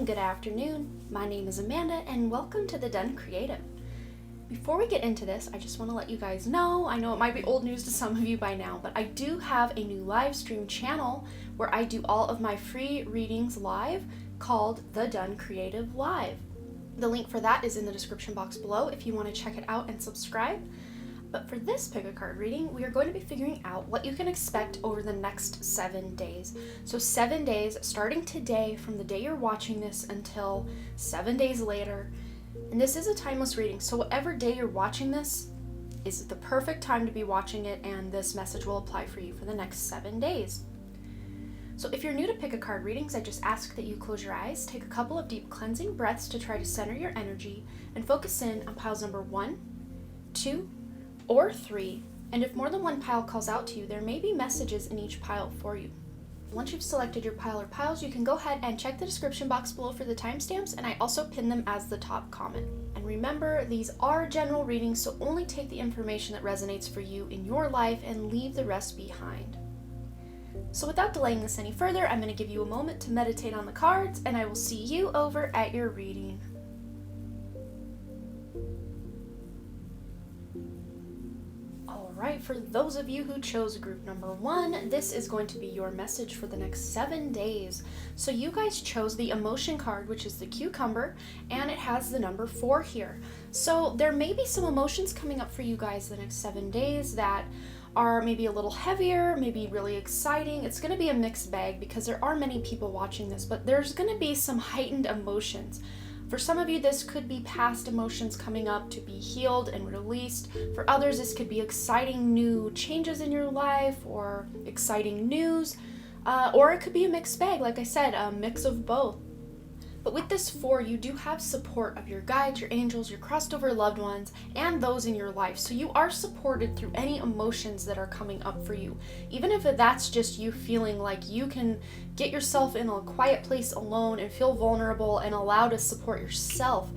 morning, good afternoon. My name is Amanda and welcome to The Done Creative. Before we get into this, I just want to let you guys know, I know it might be old news to some of you by now, but I do have a new live stream channel where I do all of my free readings live called The Done Creative Live. The link for that is in the description box below if you want to check it out and subscribe. But for this pick a card reading, we are going to be figuring out what you can expect over the next 7 days. So 7 days, starting today from the day you're watching this until 7 days later. And this is a timeless reading, so whatever day you're watching this is the perfect time to be watching it, and this message will apply for you for the next 7 days. So if you're new to pick a card readings, I just ask that you close your eyes, take a couple of deep cleansing breaths to try to center your energy, and focus in on piles number 1, 2, or 3, and if more than one pile calls out to you, there may be messages in each pile for you. Once you've selected your pile or piles, you can go ahead and check the description box below for the timestamps, and I also pin them as the top comment. And remember, these are general readings, so only take the information that resonates for you in your life and leave the rest behind. So without delaying this any further, I'm going to give you a moment to meditate on the cards, and I will see you over at your reading. Alright, for those of you who chose group number 1, this is going to be your message for the next 7 days. So you guys chose the emotion card, which is the cucumber, and it has the number 4 here. So there may be some emotions coming up for you guys the next 7 days that are maybe a little heavier, maybe really exciting. It's going to be a mixed bag because there are many people watching this, but there's going to be some heightened emotions. For some of you, this could be past emotions coming up to be healed and released. For others, this could be exciting new changes in your life or exciting news, or it could be a mixed bag, like I said, a mix of both. But with this 4, you do have support of your guides, your angels, your crossed over loved ones, and those in your life. So you are supported through any emotions that are coming up for you. Even if that's just you feeling like you can get yourself in a quiet place alone and feel vulnerable and allow to support yourself,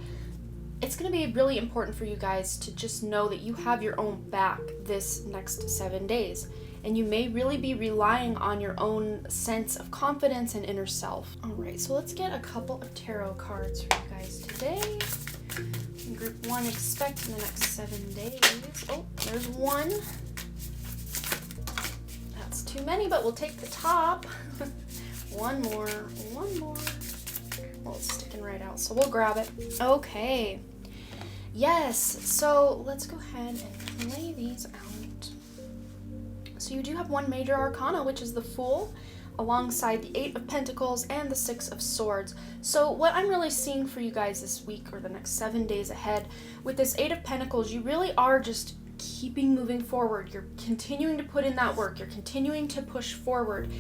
it's going to be really important for you guys to just know that you have your own back this next 7 days. And you may really be relying on your own sense of confidence and inner self. Alright, so let's get a couple of tarot cards for you guys today. Group 1, expect in the next 7 days. Oh, there's 1. That's too many, but we'll take the top. One more. Well, it's sticking right out, so we'll grab it. Okay. Yes, so let's go ahead and lay these out. So you do have one major arcana, which is the Fool, alongside the 8 of Pentacles and the 6 of Swords. So what I'm really seeing for you guys this week or the next 7 days ahead, with this 8 of Pentacles, you really are just keeping moving forward. You're continuing to put in that work. You're continuing to push forward.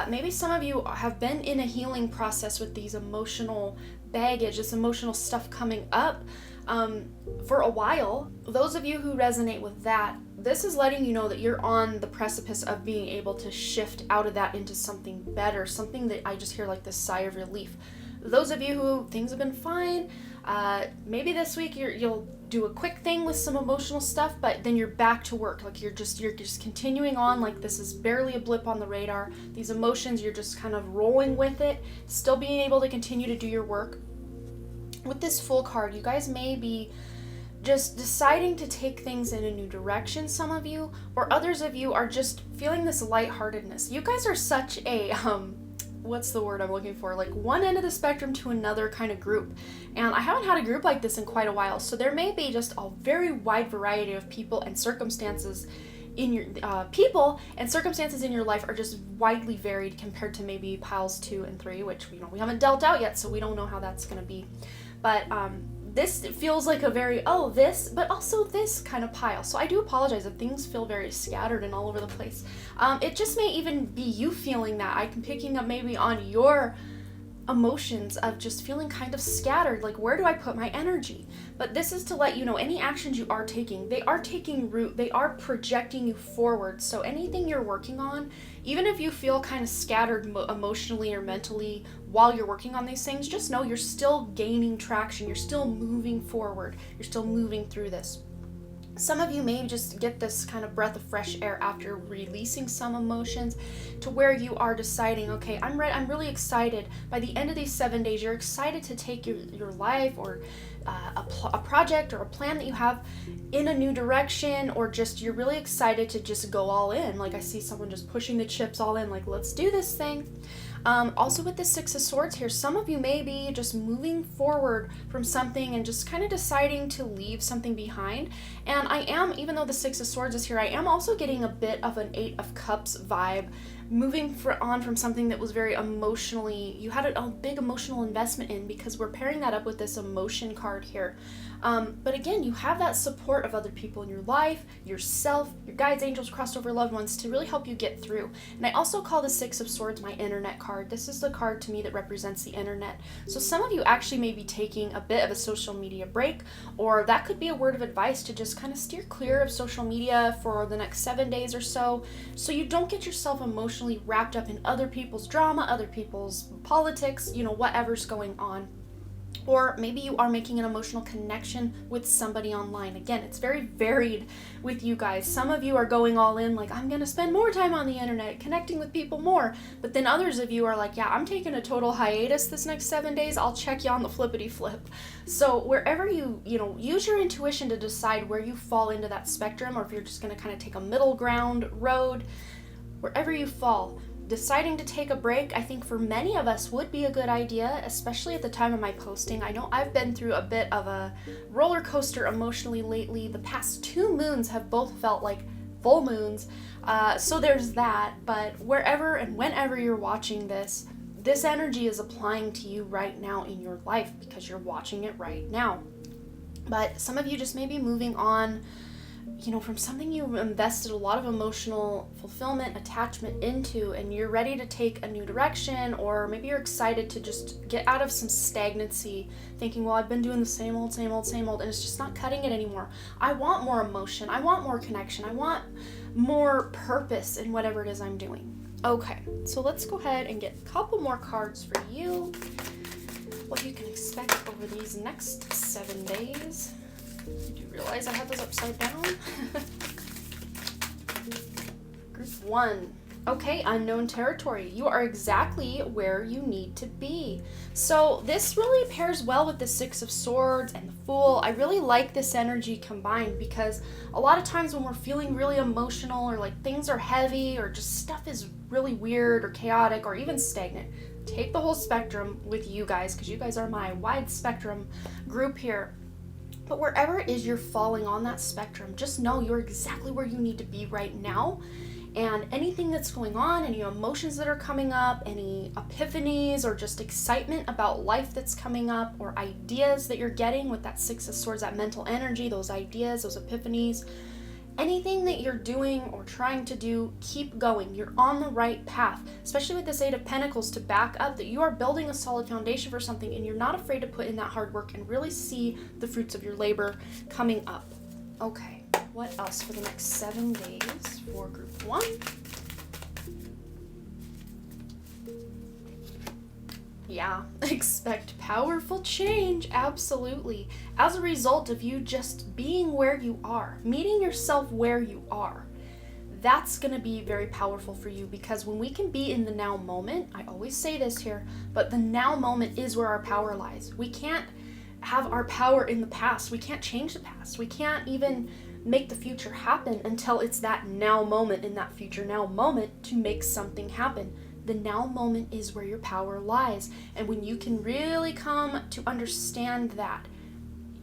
Maybe some of you have been in a healing process with these emotional baggage, this emotional stuff coming up for a while. Those of you who resonate with that, this is letting you know that you're on the precipice of being able to shift out of that into something better, something that I just hear like this sigh of relief. Those of you who things have been fine, maybe this week you'll do a quick thing with some emotional stuff, but then you're back to work. Like you're just continuing on, like this is barely a blip on the radar. These emotions, you're just kind of rolling with it, still being able to continue to do your work. With this Fool card, you guys may be just deciding to take things in a new direction, some of you, or others of you are just feeling this lightheartedness. You guys are such a, what's the word I'm looking for? Like one end of the spectrum to another kind of group. And I haven't had a group like this in quite a while, so there may be just a very wide variety of people and circumstances in your, circumstances in your life are just widely varied compared to maybe piles 2 and 3, which we haven't dealt out yet, so we don't know how that's going to be. But, this feels like a very, this, but also this kind of pile. So I do apologize if things feel very scattered and all over the place. It just may even be you feeling that. I'm picking up maybe on your emotions of just feeling kind of scattered, like where do I put my energy? But this is to let you know any actions you are taking, they are taking root, they are projecting you forward. So anything you're working on, even if you feel kind of scattered emotionally or mentally while you're working on these things, just know you're still gaining traction, you're still moving forward, you're still moving through this. Some of you may just get this kind of breath of fresh air after releasing some emotions, to where you are deciding, okay, I'm really excited. By the end of these 7 days, you're excited to take your life, or a project or a plan that you have, in a new direction, or just you're really excited to just go all in. Like, I see someone just pushing the chips all in, like, let's do this thing. Also with the Six of Swords here, some of you may be just moving forward from something and just kind of deciding to leave something behind. And I am, even though the Six of Swords is here, I am also getting a bit of an Eight of Cups vibe, moving on from something that was very emotionally, you had a big emotional investment in, because we're pairing that up with this emotion card here. But again, you have that support of other people in your life, yourself, your guides, angels, crossover loved ones, to really help you get through. And I also call the Six of Swords my internet card. This is the card to me that represents the internet. So some of you actually may be taking a bit of a social media break, or that could be a word of advice to just kind of steer clear of social media for the next 7 days or so you don't get yourself emotionally wrapped up in other people's drama, other people's politics, whatever's going on. Or maybe you are making an emotional connection with somebody online. Again, it's very varied with you guys. Some of you are going all in, like, I'm going to spend more time on the internet, connecting with people more. But then others of you are like, yeah, I'm taking a total hiatus this next 7 days. I'll check you on the flippity flip. So wherever you use your intuition to decide where you fall into that spectrum, or if you're just going to kind of take a middle ground road, wherever you fall, deciding to take a break, I think for many of us would be a good idea, especially at the time of my posting. I know I've been through a bit of a roller coaster emotionally lately. The past 2 moons have both felt like full moons, so there's that. But wherever and whenever you're watching this energy is applying to you right now in your life, because you're watching it right now. But some of you just may be moving on, from something you invested a lot of emotional fulfillment, attachment into, and you're ready to take a new direction, or maybe you're excited to just get out of some stagnancy, thinking, well, I've been doing the same old, and it's just not cutting it anymore. I want more emotion. I want more connection. I want more purpose in whatever it is I'm doing. Okay, so let's go ahead and get a couple more cards for you. What you can expect over these next 7 days. Did you realize I had those upside down? Group 1. Okay, unknown territory. You are exactly where you need to be. So this really pairs well with the Six of Swords and the Fool. I really like this energy combined, because a lot of times when we're feeling really emotional, or like things are heavy, or just stuff is really weird or chaotic or even stagnant, take the whole spectrum with you guys, because you guys are my wide spectrum group here. But wherever it is you're falling on that spectrum, just know you're exactly where you need to be right now. And anything that's going on, any emotions that are coming up, any epiphanies, or just excitement about life that's coming up, or ideas that you're getting with that Six of Swords, that mental energy, those ideas, those epiphanies, anything that you're doing or trying to do, keep going. You're on the right path, especially with this Eight of Pentacles to back up that you are building a solid foundation for something, and you're not afraid to put in that hard work and really see the fruits of your labor coming up. Okay, what else for the next 7 days for Group 1? Yeah, expect powerful change, absolutely. As a result of you just being where you are, meeting yourself where you are, that's going to be very powerful for you, because when we can be in the now moment, I always say this here, but the now moment is where our power lies. We can't have our power in the past. We can't change the past. We can't even make the future happen until it's that now moment, in that future now moment, to make something happen. The now moment is where your power lies. And when you can really come to understand that,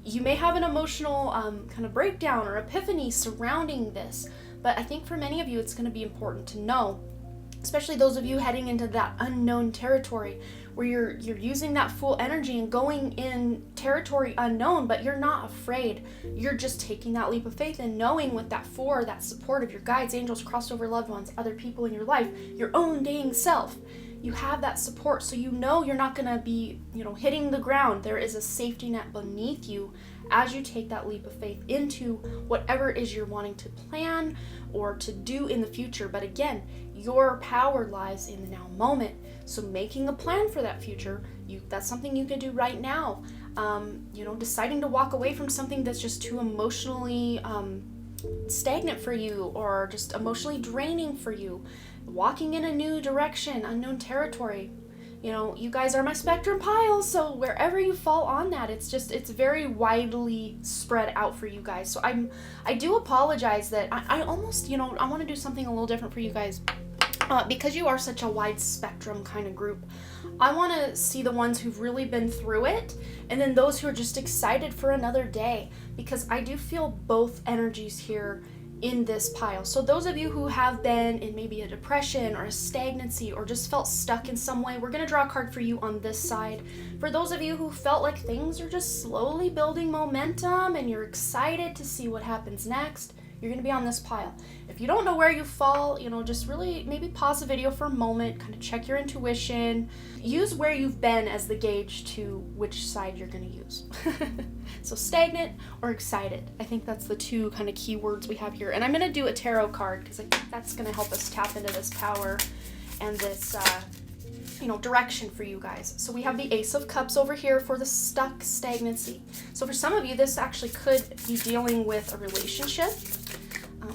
you may have an emotional kind of breakdown or epiphany surrounding this. But I think for many of you, it's going to be important to know, especially those of you heading into that unknown territory, where you're using that Fool energy and going in territory unknown, but you're not afraid. You're just taking that leap of faith and knowing with that Four, that support of your guides, angels, crossover loved ones, other people in your life, your own dang self. You have that support, so you know you're not going to be, hitting the ground. There is a safety net beneath you as you take that leap of faith into whatever it is you're wanting to plan or to do in the future. But again, your power lies in the now moment. So making a plan for that future, that's something you can do right now. deciding to walk away from something that's just too emotionally stagnant for you, or just emotionally draining for you, walking in a new direction, unknown territory. You guys are my spectrum piles, so wherever you fall on that, it's very widely spread out for you guys. So I do apologize that I almost, I want to do something a little different for you guys. Because you are such a wide spectrum kind of group, I want to see the ones who've really been through it, and then those who are just excited for another day, because I do feel both energies here in this pile. So those of you who have been in maybe a depression or a stagnancy, or just felt stuck in some way, we're going to draw a card for you on this side. For those of you who felt like things are just slowly building momentum and you're excited to see what happens next, you're going to be on this pile. If you don't know where you fall, just really maybe pause the video for a moment, kind of check your intuition, use where you've been as the gauge to which side you're going to use. So stagnant or excited. I think that's the two kind of key words we have here. And I'm going to do a tarot card because I think that's going to help us tap into this power and this direction for you guys. So we have the Ace of Cups over here for the stuck stagnancy. So for some of you, this actually could be dealing with a relationship.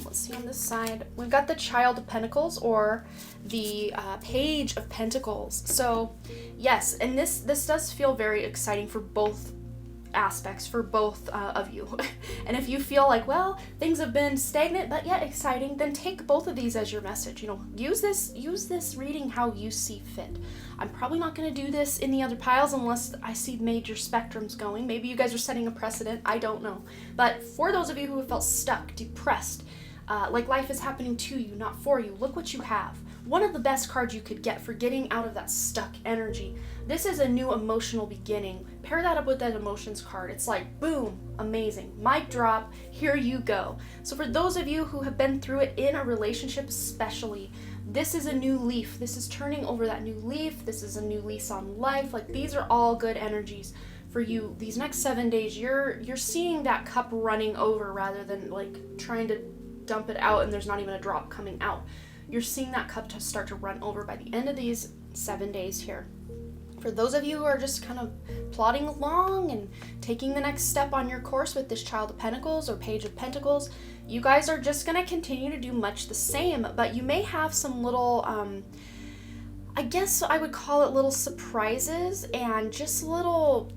Let's see on this side. We've got the Child of Pentacles, or the Page of Pentacles. So yes, and this does feel very exciting for both aspects, for both of you. And if you feel like, well, things have been stagnant but yet exciting, then take both of these as your message. Use this reading how you see fit. I'm probably not going to do this in the other piles unless I see major spectrums going. Maybe you guys are setting a precedent, I don't know. But for those of you who have felt stuck, depressed, like life is happening to you, not for you, look what you have. One of the best cards you could get for getting out of that stuck energy. This is a new emotional beginning. Pair that up with that emotions card. It's like, boom, amazing. Mic drop, here you go. So for those of you who have been through it in a relationship especially, this is a new leaf. This is turning over that new leaf. This is a new lease on life. Like, these are all good energies for you. These next 7 days, you're seeing that cup running over rather than like trying to dump it out and there's not even a drop coming out. You're seeing that cup to start to run over by the end of these 7 days here. For those of you who are just kind of plodding along and taking the next step on your course with this Child of Pentacles or Page of Pentacles, you guys are just going to continue to do much the same, but you may have some little, I guess I would call it little surprises and just little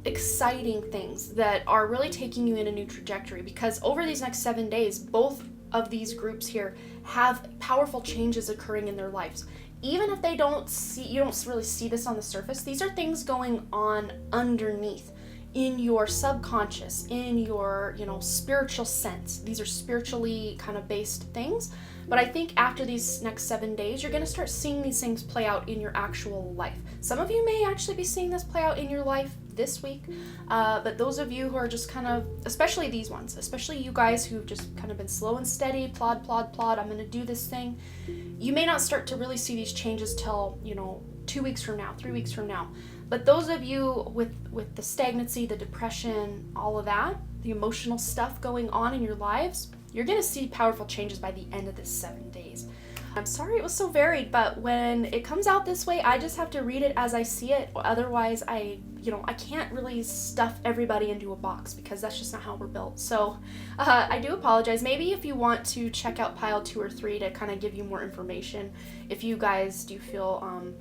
exciting things that are really taking you in a new trajectory, because over these next 7 days, both of these groups here have powerful changes occurring in their lives. Even if you don't really see this on the surface, these are things going on underneath in your subconscious, in your, spiritual sense. These are spiritually kind of based things. But I think after these next 7 days, you're going to start seeing these things play out in your actual life. Some of you may actually be seeing this play out in your life this week, but those of you who are just kind of, especially these ones, especially you guys who've just kind of been slow and steady, plod, I'm going to do this thing, you may not start to really see these changes till, 2 weeks from now, 3 weeks from now. But those of you with the stagnancy, the depression, all of that, the emotional stuff going on in your lives, you're going to see powerful changes by the end of this 7 days. I'm sorry it was so varied, but when it comes out this way, I just have to read it as I see it. Otherwise, I can't really stuff everybody into a box, because that's just not how we're built. So I do apologize. Maybe if you want to check out pile 2 or 3 to kind of give you more information, if you guys do feel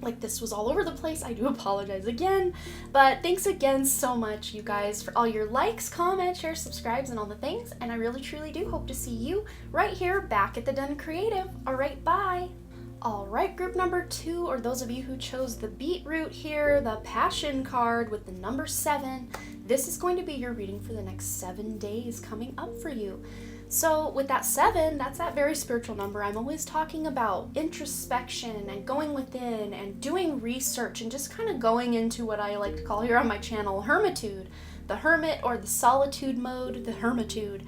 like this was all over the place, I do apologize again. But thanks again so much, you guys, for all your likes, comments, shares, subscribes, and all the things. And I really, truly do hope to see you right here back at the Done Creative. All right, bye. All right, group number 2, or those of you who chose the beetroot here, the passion card with the number 7, this is going to be your reading for the next 7 days coming up for you. So with that 7, that's that very spiritual number. I'm always talking about introspection and going within and doing research and just kind of going into what I like to call here on my channel, hermitude. the Hermit or the Solitude mode, the Hermitude.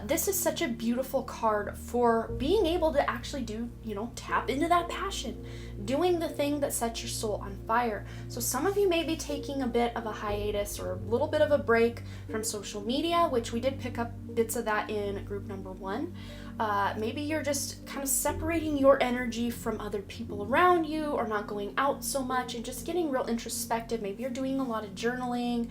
This is such a beautiful card for being able to actually do, tap into that passion, doing the thing that sets your soul on fire. So some of you may be taking a bit of a hiatus or a little bit of a break from social media, which we did pick up bits of that in group number 1. Maybe you're just kind of separating your energy from other people around you, or not going out so much and just getting real introspective. Maybe you're doing a lot of journaling.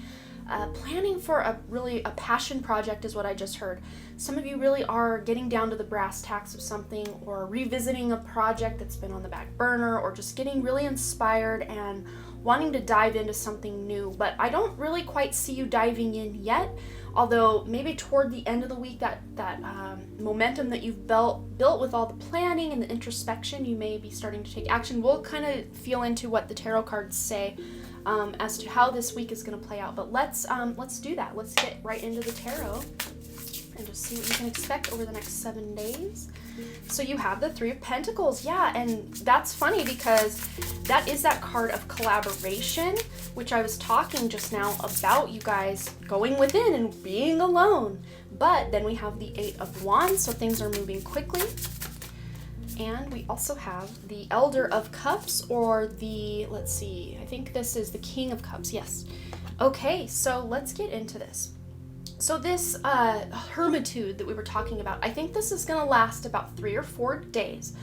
Planning for a passion project is what I just heard. Some of you really are getting down to the brass tacks of something, or revisiting a project that's been on the back burner, or just getting really inspired and wanting to dive into something new. But I don't really quite see you diving in yet, although maybe toward the end of the week, that momentum that you've built with all the planning and the introspection, you may be starting to take action. We'll kind of feel into what the tarot cards say as to how this week is going to play out. But let's do that. Let's get right into the tarot and just see what you can expect over the next 7 days. So you have the Three of Pentacles. Yeah, and that's funny because that is that card of collaboration, which I was talking just now about, you guys going within and being alone. But then we have the Eight of Wands, so things are moving quickly. And we also have the Elder of Cups, or the, let's see, I think this is the King of Cups, yes. Okay, so let's get into this. So this hermitude that we were talking about, I think this is going to last about 3 or 4 days.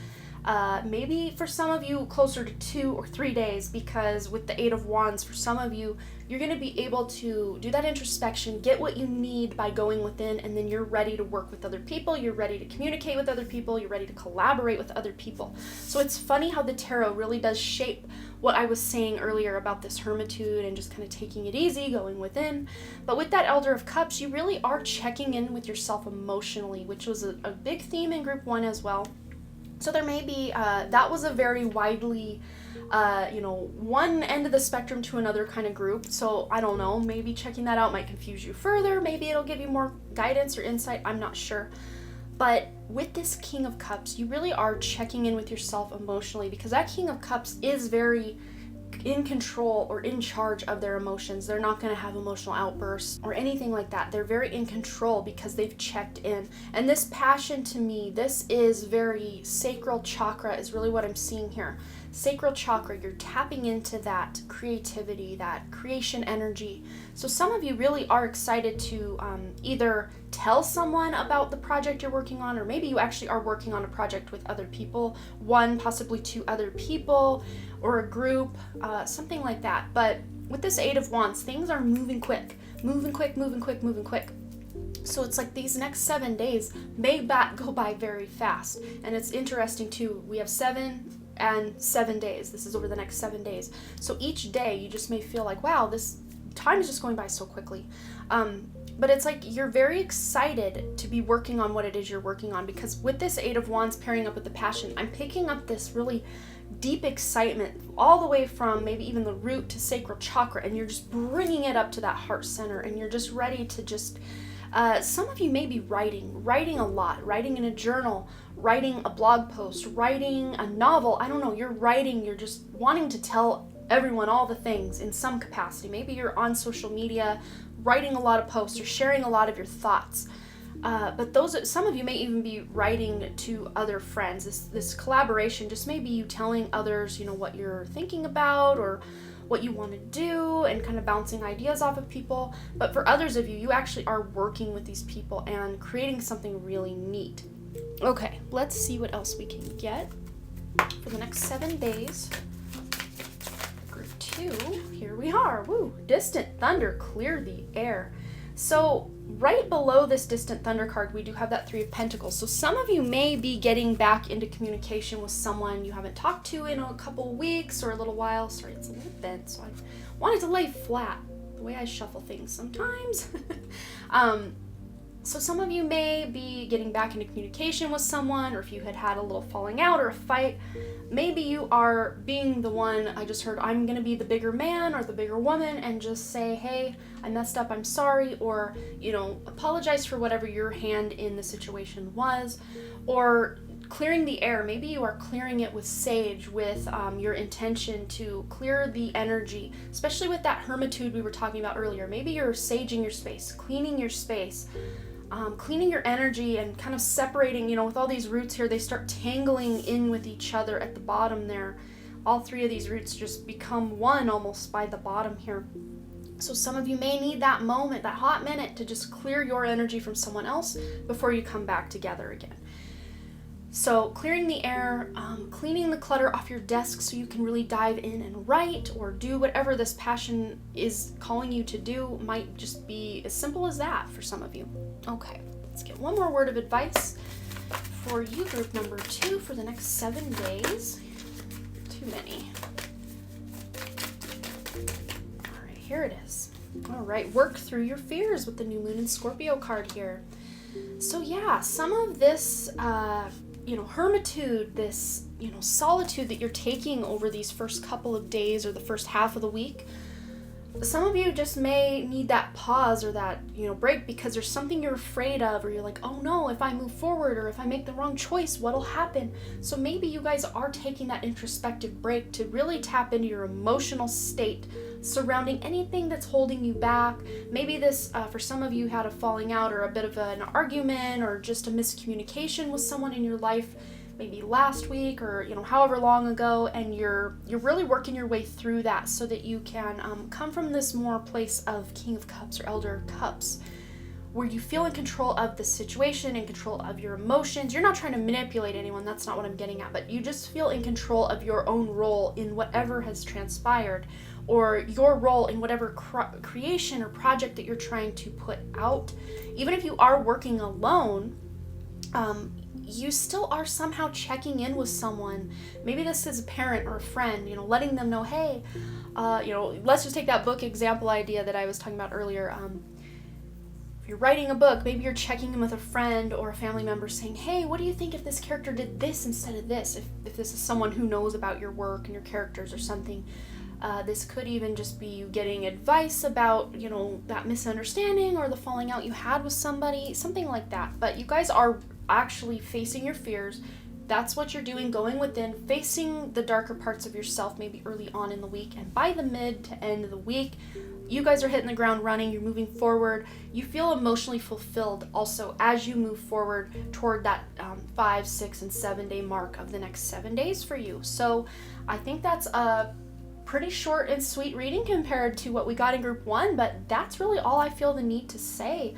Maybe for some of you closer to 2 or 3 days, because with the Eight of Wands, for some of you, you're going to be able to do that introspection, get what you need by going within, and then you're ready to work with other people, you're ready to communicate with other people, you're ready to collaborate with other people. So it's funny how the tarot really does shape what I was saying earlier about this hermitude and just kind of taking it easy, going within. But with that Elder of Cups, you really are checking in with yourself emotionally, which was a big theme in group 1 as well. So there may be, that was a very widely, one end of the spectrum to another kind of group. So I don't know, maybe checking that out might confuse you further. Maybe it'll give you more guidance or insight. I'm not sure. But with this King of Cups, you really are checking in with yourself emotionally, because that King of Cups is very in control or in charge of their emotions. They're not going to have emotional outbursts or anything like that. They're very in control because they've checked in. And this passion, to me, this is very sacral chakra is really what I'm seeing here. Sacral chakra, you're tapping into that creativity, that creation energy. So some of you really are excited to either tell someone about the project you're working on, or maybe you actually are working on a project with other people, one, possibly 2 other people, or a group, something like that. But with this Eight of Wands, things are moving quick. So it's like these next 7 days may go by very fast. And it's interesting too, we have 7 and 7 days. This is over the next 7 days. So each day you just may feel like, wow, this time is just going by so quickly. But it's like you're very excited to be working on what it is you're working on, because with this Eight of Wands pairing up with the passion, I'm picking up this really deep excitement all the way from maybe even the root to sacral chakra, and you're just bringing it up to that heart center, and you're just ready to just some of you may be writing a lot, writing in a journal, writing a blog post, writing a novel. I don't know, you're writing, you're just wanting to tell everyone all the things in some capacity. Maybe you're on social media writing a lot of posts or sharing a lot of your thoughts. But some of you may even be writing to other friends. This collaboration just may be you telling others, what you're thinking about or what you want to do, and kind of bouncing ideas off of people. But for others of you, you actually are working with these people and creating something really neat. Okay, let's see what else we can get for the next 7 days. Group 2, here we are. Woo! Distant thunder, clear the air. So right below this distant thunder card, we do have that Three of Pentacles. So some of you may be getting back into communication with someone you haven't talked to in a couple weeks or a little while. Sorry, it's a little bent, so I wanted to lay flat the way I shuffle things sometimes. So some of you may be getting back into communication with someone, or if you had a little falling out or a fight, maybe you are being the one, I just heard, I'm going to be the bigger man or the bigger woman and just say, hey, I messed up, I'm sorry, or, apologize for whatever your hand in the situation was, or clearing the air. Maybe you are clearing it with sage, with your intention to clear the energy, especially with that hermitude we were talking about earlier. Maybe you're saging your space, cleaning your space, cleaning your energy, and kind of separating, with all these roots here, they start tangling in with each other at the bottom there. All three of these roots just become one almost by the bottom here. So some of you may need that moment, that hot minute, to just clear your energy from someone else before you come back together again. So clearing the air, cleaning the clutter off your desk so you can really dive in and write or do whatever this passion is calling you to do might just be as simple as that for some of you. Okay, let's get one more word of advice for you, group number 2, for the next 7 days. Too many. All right, here it is. All right, work through your fears with the new moon and Scorpio card here. So yeah, some of this hermitude, this, solitude that you're taking over these first couple of days or the first half of the week, some of you just may need that pause or that, break because there's something you're afraid of, or you're like, oh no, if I move forward or if I make the wrong choice, what'll happen? So maybe you guys are taking that introspective break to really tap into your emotional state surrounding anything that's holding you back. Maybe this, for some of you, had a falling out or a bit of an argument or just a miscommunication with someone in your life, maybe last week or however long ago, and you're really working your way through that so that you can come from this more place of King of Cups or Elder Cups, where you feel in control of the situation, in control of your emotions. You're not trying to manipulate anyone, that's not what I'm getting at, but you just feel in control of your own role in whatever has transpired, or your role in whatever creation or project that you're trying to put out. Even if you are working alone, you still are somehow checking in with someone. Maybe this is a parent or a friend, letting them know, hey, let's just take that book example idea that I was talking about earlier. If you're writing a book, maybe you're checking in with a friend or a family member saying, hey, what do you think if this character did this instead of this? If this is someone who knows about your work and your characters or something. This could even just be you getting advice about, that misunderstanding or the falling out you had with somebody, something like that. But you guys are actually facing your fears. That's what you're doing, going within, facing the darker parts of yourself maybe early on in the week. And by the mid to end of the week, you guys are hitting the ground running, you're moving forward. You feel emotionally fulfilled also as you move forward toward that 5, 6, and 7 day mark of the next 7 days for you. So I think that's a pretty short and sweet reading compared to what we got in group 1, but that's really all I feel the need to say.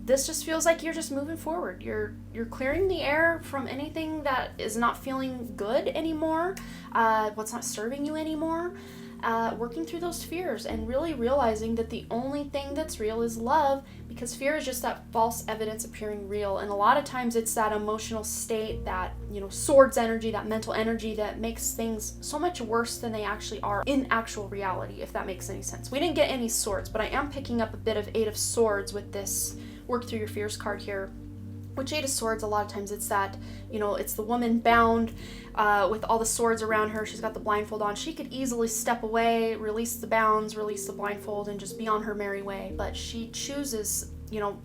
This just feels like you're just moving forward. You're clearing the air from anything that is not feeling good anymore, what's not serving you anymore, working through those fears and really realizing that the only thing that's real is love, because fear is just that false evidence appearing real. And a lot of times it's that emotional state, that, swords energy, that mental energy that makes things so much worse than they actually are in actual reality, if that makes any sense. We didn't get any swords, but I am picking up a bit of 8 of Swords with this Work Through Your Fears card here. Which 8 of Swords, a lot of times it's that, it's the woman bound with all the swords around her. She's got the blindfold on. She could easily step away, release the bounds, release the blindfold, and just be on her merry way. But she chooses,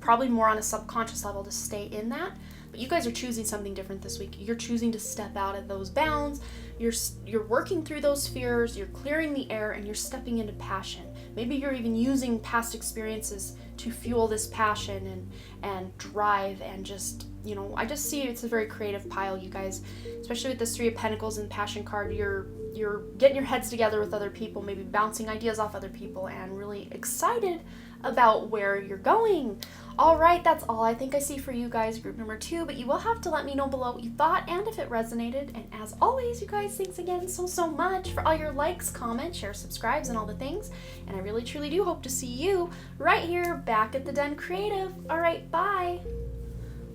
probably more on a subconscious level to stay in that. But you guys are choosing something different this week. You're choosing to step out of those bounds. You're working through those fears. You're clearing the air, and you're stepping into passion. Maybe you're even using past experiences to fuel this passion and drive, and just, I just see it's a very creative pile, you guys, especially with this 3 of Pentacles and Passion card. You're getting your heads together with other people, maybe bouncing ideas off other people, and really excited about where you're going. All right, that's all I think I see for you guys, group number 2, but you will have to let me know below what you thought and if it resonated. And as always, you guys, thanks again so much for all your likes, comments, shares, subscribes, and all the things. And I really truly do hope to see you right here back at the Den Creative. All right, bye.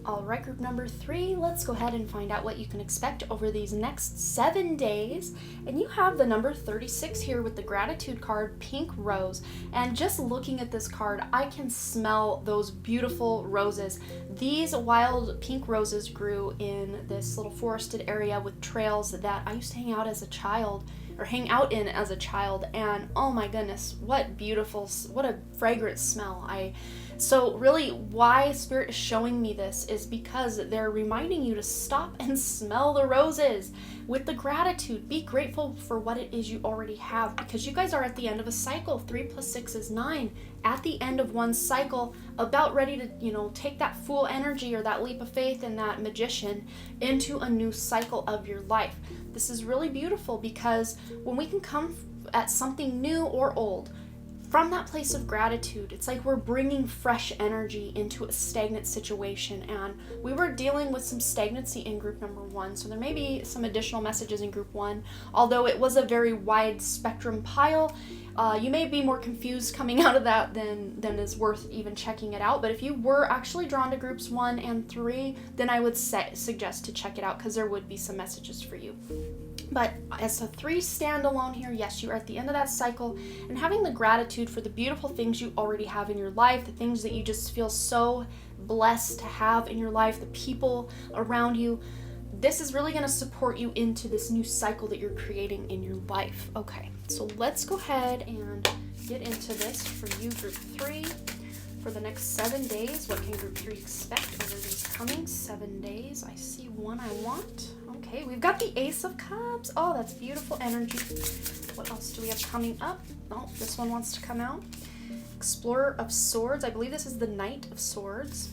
All right, group number 3, let's go ahead and find out what you can expect over these next 7 days. And you have the number 36 here with the Gratitude card, Pink Rose. And just looking at this card, I can smell those beautiful roses. These wild pink roses grew in this little forested area with trails that I used to hang out in as a child, and oh my goodness, what a fragrant smell. So really why Spirit is showing me this is because they're reminding you to stop and smell the roses with the gratitude. Be grateful for what it is you already have, because you guys are at the end of a cycle. 3 + 6 is 9. At the end of one cycle, about ready to, take that Fool energy or that leap of faith and that Magician into a new cycle of your life. This is really beautiful, because when we can come at something new or old from that place of gratitude, it's like we're bringing fresh energy into a stagnant situation. And we were dealing with some stagnancy in group number 1, so there may be some additional messages in group 1, although it was a very wide spectrum pile. You may be more confused coming out of that than is worth even checking it out. But if you were actually drawn to groups 1 and 3, then I would suggest to check it out, because there would be some messages for you. But as a 3 standalone here, yes, you are at the end of that cycle, and having the gratitude for the beautiful things you already have in your life, the things that you just feel so blessed to have in your life, the people around you. This is really going to support you into this new cycle that you're creating in your life. Okay, so let's go ahead and get into this for you, group 3. For the next 7 days, what can group 3 expect over these coming 7 days? I see one I want. Okay, we've got the Ace of Cups. Oh, that's beautiful energy. What else do we have coming up? Oh, this one wants to come out. Explorer of Swords. I believe this is the Knight of Swords.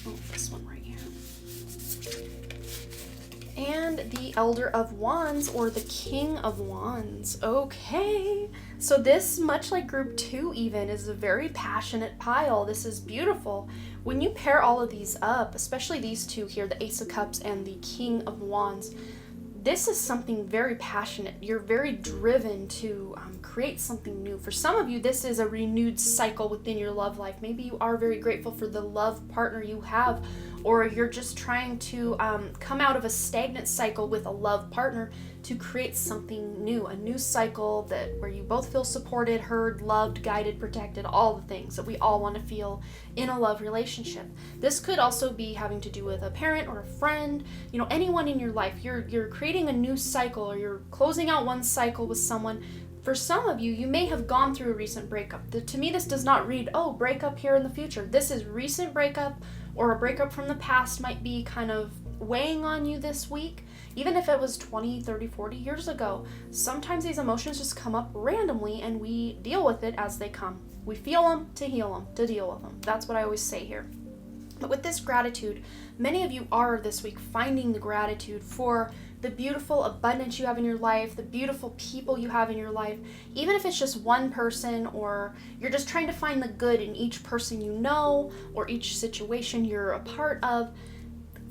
Oh, this one right here. And the Elder of Wands, or the King of Wands. Okay. So this, much like group 2 even, is a very passionate pile. This is beautiful. When you pair all of these up, especially these two here, the Ace of Cups and the King of Wands, this is something very passionate. You're very driven to create something new. For some of you, this is a renewed cycle within your love life. Maybe you are very grateful for the love partner you have, or you're just trying to come out of a stagnant cycle with a love partner to create something new, a new cycle where you both feel supported, heard, loved, guided, protected, all the things that we all want to feel in a love relationship. This could also be having to do with a parent or a friend, anyone in your life. You're creating a new cycle, or you're closing out one cycle with someone. For some of you, you may have gone through a recent breakup. To me, this does not read, oh, breakup here in the future. This is recent breakup, or a breakup from the past might be kind of weighing on you this week. Even if it was 20, 30, 40 years ago, sometimes these emotions just come up randomly, and we deal with it as they come. We feel them to heal them, to deal with them. That's what I always say here. But with this gratitude, many of you are this week finding the gratitude for the beautiful abundance you have in your life, the beautiful people you have in your life, even if it's just one person, or you're just trying to find the good in each person you know, or each situation you're a part of.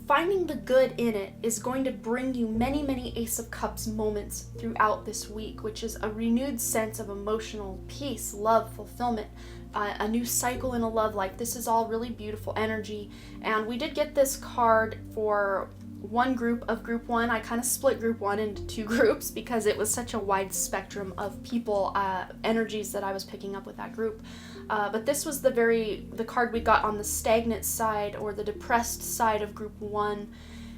Finding the good in it is going to bring you many, many Ace of Cups moments throughout this week, which is a renewed sense of emotional peace, love, fulfillment, a new cycle in a love life. This is all really beautiful energy. And we did get this card for one group of group 1. I kind of split group 1 into 2 groups because it was such a wide spectrum of people, energies that I was picking up with that group. But this was the card we got on the stagnant side, or the depressed side of group 1.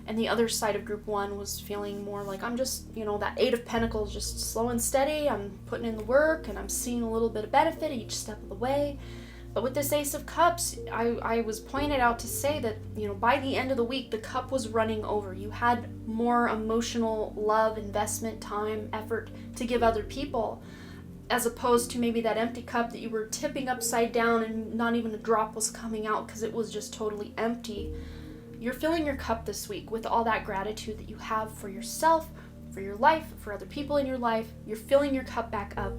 And the other side of group 1 was feeling more like I'm just, that 8 of Pentacles, just slow and steady. I'm putting in the work, and I'm seeing a little bit of benefit each step of the way. But with this Ace of Cups, I was pointed out to say that, by the end of the week, the cup was running over. You had more emotional love, investment, time, effort to give other people, as opposed to maybe that empty cup that you were tipping upside down and not even a drop was coming out because it was just totally empty. You're filling your cup this week with all that gratitude that you have for yourself, for your life, for other people in your life. You're filling your cup back up.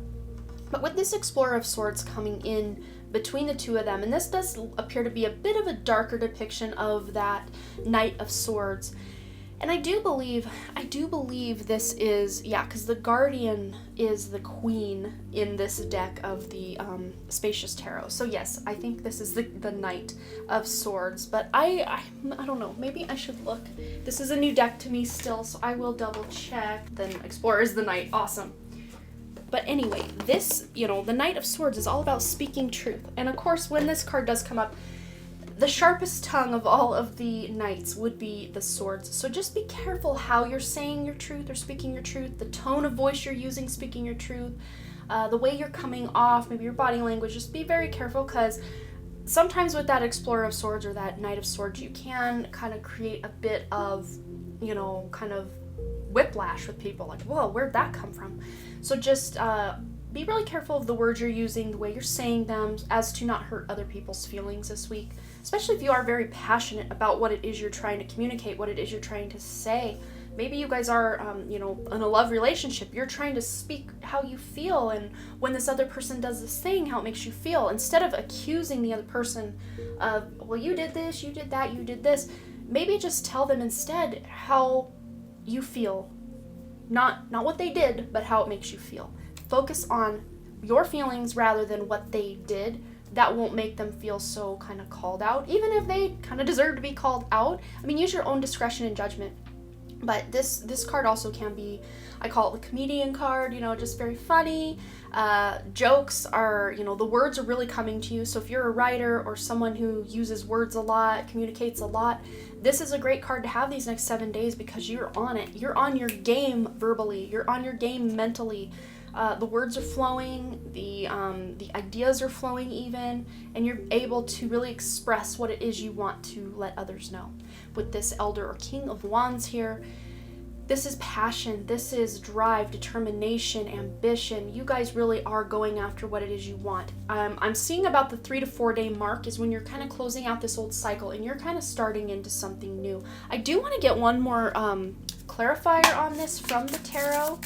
But with this Explorer of Swords coming in between the two of them, and this does appear to be a bit of a darker depiction of that Knight of Swords. And I do believe this is, because the Guardian is the queen in this deck of the Spacious Tarot. So yes, I think this is the Knight of Swords, but I don't know, maybe I should look. This is a new deck to me still, so I will double check. Then Explorer is the Knight, awesome. But anyway, this, the Knight of Swords is all about speaking truth. And of course, when this card does come up, the sharpest tongue of all of the knights would be the swords. So just be careful how you're saying your truth or speaking your truth, the tone of voice you're using speaking your truth. the way you're coming off, maybe your body language. Just be very careful, because sometimes with that Explorer of Swords or that Knight of Swords, you can kind of create a bit of, kind of whiplash with people. Like, whoa, where'd that come from? So just be really careful of the words you're using, the way you're saying them, as to not hurt other people's feelings this week. Especially if you are very passionate about what it is you're trying to communicate, what it is you're trying to say. Maybe you guys are, in a love relationship. You're trying to speak how you feel, and when this other person does this thing, how it makes you feel. Instead of accusing the other person of, well, you did this, you did that, you did this, maybe just tell them instead how you feel. Not what they did, but how it makes you feel. Focus on your feelings rather than what they did. That won't make them feel so kind of called out, even if they kind of deserve to be called out. I mean, use your own discretion and judgment. But this card also can be, I call it the comedian card, just very funny. Jokes are, the words are really coming to you. So if you're a writer or someone who uses words a lot, communicates a lot, this is a great card to have these next 7 days, because you're on it. You're on your game verbally. You're on your game mentally. The words are flowing, the ideas are flowing even, and you're able to really express what it is you want to let others know. With this Elder or King of Wands here, this is passion, this is drive, determination, ambition. You guys really are going after what it is you want. I'm seeing about the 3 to 4 day mark is when you're kind of closing out this old cycle and you're kind of starting into something new. I do want to get one more clarifier on this from the tarot.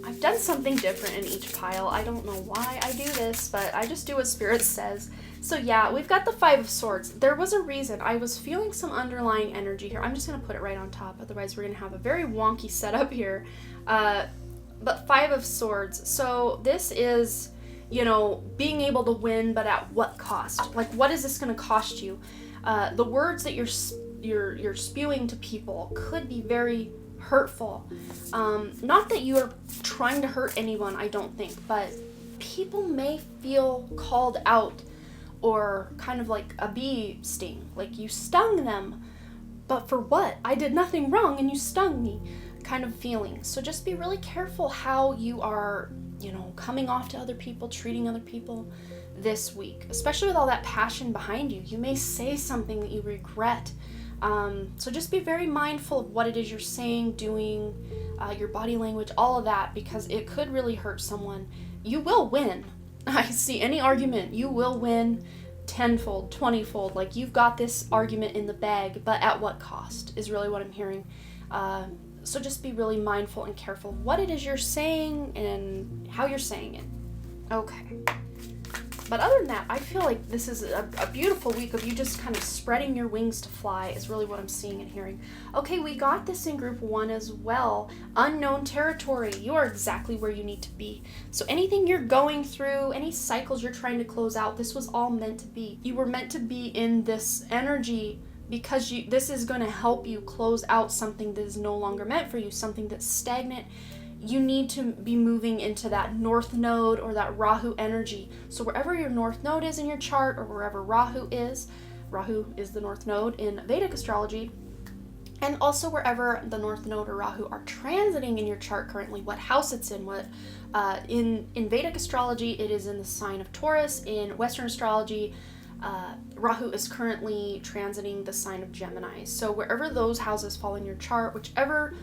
I've done something different in each pile. I don't know why I do this, but I just do what Spirit says. So yeah, we've got the 5 of Swords. There was a reason. I was feeling some underlying energy here. I'm just going to put it right on top, otherwise we're going to have a very wonky setup here. But 5 of Swords. So this is, being able to win, but at what cost? Like, what is this going to cost you? The words that you're spewing to people could be very hurtful. Not that you are trying to hurt anyone, I don't think, but people may feel called out, or kind of like a bee sting, like you stung them, but for what? I did nothing wrong and you stung me, kind of feeling. So just be really careful how you are, coming off to other people, treating other people this week, especially with all that passion behind you. You may say something that you regret. So just be very mindful of what it is you're saying, doing, your body language, all of that, because it could really hurt someone. You will win. I see any argument, you will win 10-fold, 20-fold. Like, you've got this argument in the bag, but at what cost is really what I'm hearing. So just be really mindful and careful of what it is you're saying and how you're saying it. Okay. But other than that, I feel like this is a beautiful week of you just kind of spreading your wings to fly is really what I'm seeing and hearing. Okay, we got this in group 1 as well. Unknown territory. You are exactly where you need to be. So anything you're going through, any cycles you're trying to close out, this was all meant to be. You were meant to be in this energy because this is going to help you close out something that is no longer meant for you, something that's stagnant. You need to be moving into that North Node or that Rahu energy. So wherever your North Node is in your chart, or wherever Rahu is the North Node in Vedic astrology, and also wherever the North Node or Rahu are transiting in your chart currently, what house it's in, in Vedic astrology, it is in the sign of Taurus. In Western astrology, Rahu is currently transiting the sign of Gemini. So wherever those houses fall in your chart, whichever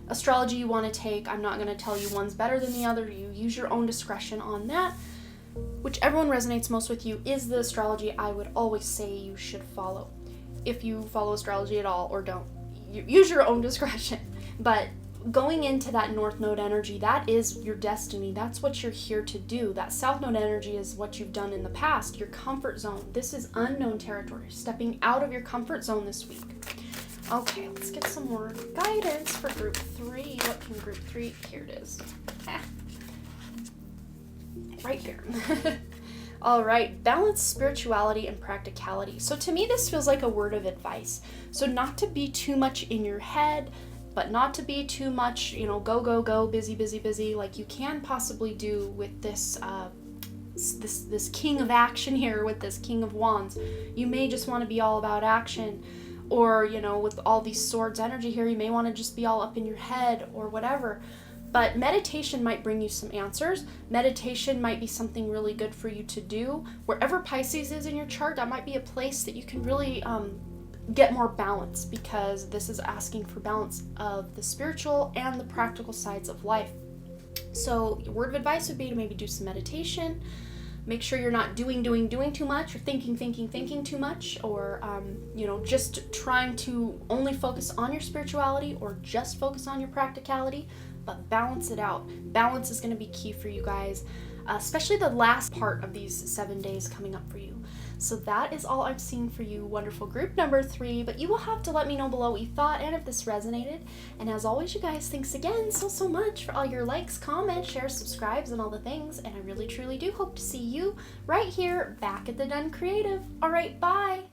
astrology you want to take, I'm not going to tell you one's better than the other. You use your own discretion on that. Whichever one resonates most with you is the astrology I would always say you should follow. If you follow astrology at all or don't, use your own discretion. But going into that North Node energy, that is your destiny. That's what you're here to do. That South Node energy is what you've done in the past, your comfort zone. This is unknown territory, stepping out of your comfort zone this week. Okay, let's get some more guidance for group 3. What can group 3? Here it is. Right here. All right, balance spirituality and practicality. So to me, this feels like a word of advice. So not to be too much in your head, but not to be too much, go, busy, like you can possibly do with this this king of action here, with this King of Wands. You may just want to be all about action. Or, with all these swords energy here, you may want to just be all up in your head or whatever. But meditation might bring you some answers. Meditation might be something really good for you to do. Wherever Pisces is in your chart, that might be a place that you can really get more balance, because this is asking for balance of the spiritual and the practical sides of life. So your word of advice would be to maybe do some meditation. Make sure you're not doing too much, or thinking too much, or just trying to only focus on your spirituality or just focus on your practicality, but balance it out. Balance is going to be key for you guys, especially the last part of these 7 days coming up for you. So that is all I'm seeing for you, wonderful group number 3, but you will have to let me know below what you thought and if this resonated. And as always, you guys, thanks again so much for all your likes, comments, shares, subscribes, and all the things. And I really truly do hope to see you right here back at the Done Creative. All right, bye.